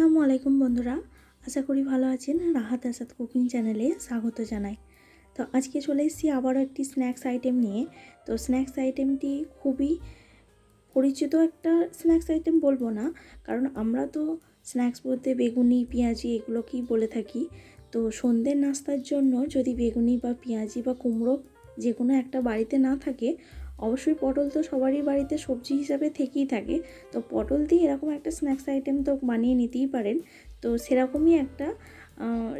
আসসালামু আলাইকুম বন্ধুরা, আশা করি ভালো আছেন। রাহাত কুকিং চ্যানেলে স্বাগত জানাই। তো আজকে চলে এসেছি আবারও একটি স্ন্যাক্স আইটেম নিয়ে। তো স্ন্যাক্স আইটেমটি খুবই পরিচিত একটা স্ন্যাক্স আইটেম বলবো না, কারণ আমরা তো স্ন্যাক্স বলতে বেগুনি পেঁয়াজি এগুলোকেই বলে থাকি। তো সন্ধ্যের নাস্তার জন্য যদি বেগুনি বা পেঁয়াজি বা কুমড়ো যে কোনো একটা বাড়িতে না থাকে, অবশ্যই পটল তো সবারই বাড়িতে সবজি হিসাবে থেকেই থাকে। তো পটল দিয়ে এরকম একটা স্ন্যাক্স আইটেম তো বানিয়ে নিতেই পারেন। তো সেরকমই একটা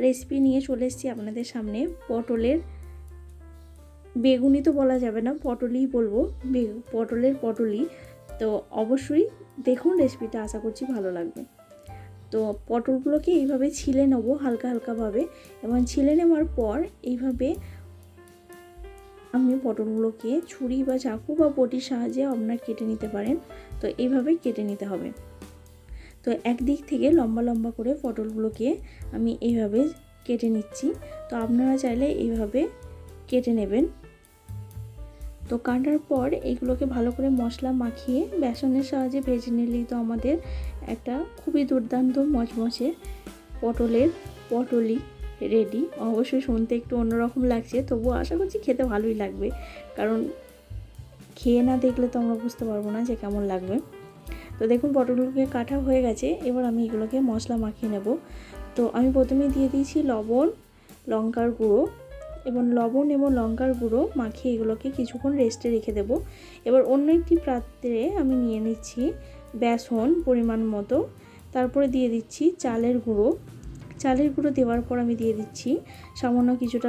রেসিপি নিয়ে চলে এসেছি আপনাদের সামনে। পটলের বেগুনি তো বলা যাবে না, পটলই বলবো, পটলের পটলই। তো অবশ্যই দেখুন রেসিপিটা, আশা করছি ভালো লাগবে। তো পটলগুলোকে এইভাবে ছিলে নেব হালকা হালকাভাবে, এবং ছিলে নেওয়ার পর এইভাবে আপনি পটলগুলোকে ছুরি বা চাকু বা বটির সাহায্যে আপনারা কেটে নিতে পারেন। তো এইভাবে কেটে নিতে হবে। তো একদিক থেকে লম্বা লম্বা করে পটলগুলোকে আমি এইভাবে কেটে নিচ্ছি। তো আপনারা চাইলে এইভাবে কেটে নেবেন। তো কাটার পর এইগুলোকে ভালো করে মশলা মাখিয়ে বেসনের সাহায্যে ভেজে নিলেই তো আমাদের একটা খুবই দুর্দান্ত মচমচে পটলি রেডি। অবশ্যই শুনতে একটু অন্যরকম লাগছে, তবুও আশা করছি খেতে ভালোই লাগবে, কারণ খেয়ে না দেখলে তো আমরা বুঝতে পারবো না যে কেমন লাগবে। তো দেখুন পটলগুলোকে কাটা হয়ে গেছে, এবার আমি এগুলোকে মশলা মাখিয়ে নেব। তো আমি প্রথমে দিয়ে দিয়েছি লবণ, লঙ্কার গুঁড়ো এবং লঙ্কার গুঁড়ো মাখিয়ে এগুলোকে কিছুক্ষণ রেস্টে রেখে দেব। এবার অন্য একটি পাত্রে আমি নিয়ে নিচ্ছি বেসন পরিমাণ মতো, তারপরে দিয়ে দিচ্ছি চালের গুঁড়ো দেওয়ার পর আমি দিয়ে দিচ্ছি সামান্য কিছুটা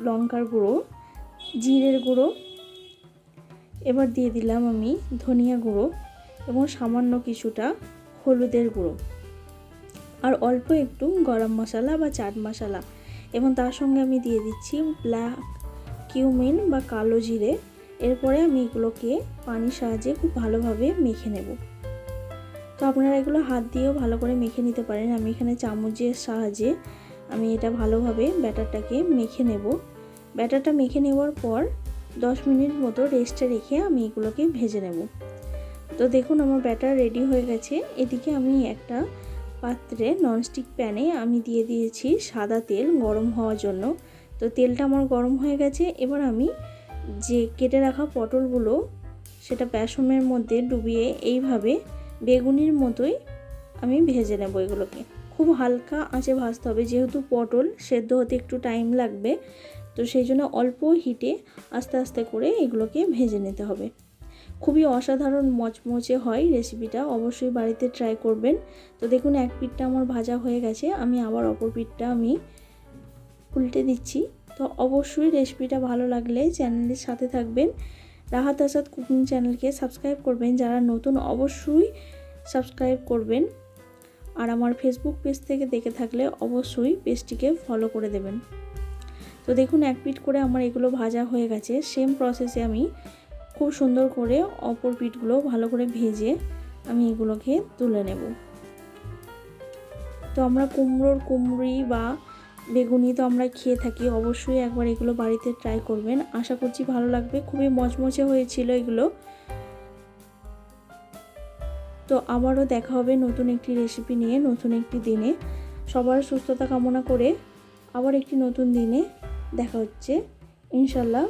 লঙ্কার গুঁড়ো, জিরের গুঁড়ো, এবার দিয়ে দিলাম আমি ধনিয়া গুঁড়ো এবং সামান্য কিছুটা হলুদের গুঁড়ো, আর অল্প একটু গরম মশলা বা চাট মশলা, এবং তার সঙ্গে আমি দিয়ে দিচ্ছি ব্ল্যাক কিউমিন বা কালো জিরে। এরপরে আমি এগুলোকে পানির সাহায্যে খুব ভালোভাবে মেখে নেব। তো আপনারা এগুলো হাত দিয়েও ভালো করে মেখে নিতে পারেন। আমি এখানে চামচের সাহায্যে আমি এটা ভালোভাবে ব্যাটারটাকে মেখে নেব। ব্যাটারটা মেখে নেওয়ার পর 10 মিনিট মতো রেস্টে রেখে আমি এগুলোকে ভেজে নেব। তো দেখুন আমার ব্যাটার রেডি হয়ে গেছে। এদিকে আমি একটা পাত্রে ননস্টিক প্যানে আমি দিয়ে দিয়েছি সাদা তেল গরম হওয়ার জন্য। তো তেলটা আমার গরম হয়ে গেছে। এবার আমি যে কেটে রাখা পটলগুলো সেটা বেসনের মধ্যে ডুবিয়ে এইভাবে বেগুনির মতোই আমি ভেজে নেব। এগুলোকে খুব হালকা আঁচে ভাজতে হবে, যেহেতু পটল সেদ্ধ হতে একটু টাইম লাগবে। তো সেই জন্য অল্প হিটে আস্তে আস্তে করে এগুলোকে ভেজে নিতে হবে। খুবই অসাধারণ মচমচে হয় রেসিপিটা, অবশ্যই বাড়িতে ট্রাই করবেন। তো দেখুন এক পিঠটা আমার ভাজা হয়ে গেছে, আমি আবার অপর পিঠটা আমি উল্টে দিচ্ছি। তো অবশ্যই রেসিপিটা ভালো লাগলে চ্যানেলের সাথে থাকবেন। রাহাত কুকিং চ্যানেলকে সাবস্ক্রাইব করবেন, যারা নতুন অবশ্যই সাবস্ক্রাইব করবেন। আর আমার ফেসবুক পেজ থেকে দেখে থাকলে অবশ্যই পেজটিকে ফলো করে দেবেন। তো দেখুন এক পিঠ করে আমার এগুলো ভাজা হয়ে গেছে। সেম প্রসেসে আমি খুব সুন্দর করে অপর পিঠগুলো ভালো করে ভেজে আমি এগুলোকে তুলে নেব। তো আমরা কুমড়ি বা বেগুনি তো আমরা খেয়ে থাকি, অবশ্যই একবার এগুলো বাড়িতে ট্রাই করবেন, আশা করছি ভালো লাগবে। খুবই মচমচে হয়েছিল এগুলো। তো আবারও দেখা হবে নতুন একটি রেসিপি নিয়ে নতুন একটি দিনে। সবার সুস্থতা কামনা করে আবার একটি নতুন দিনে দেখা হচ্ছে ইনশাল্লাহ।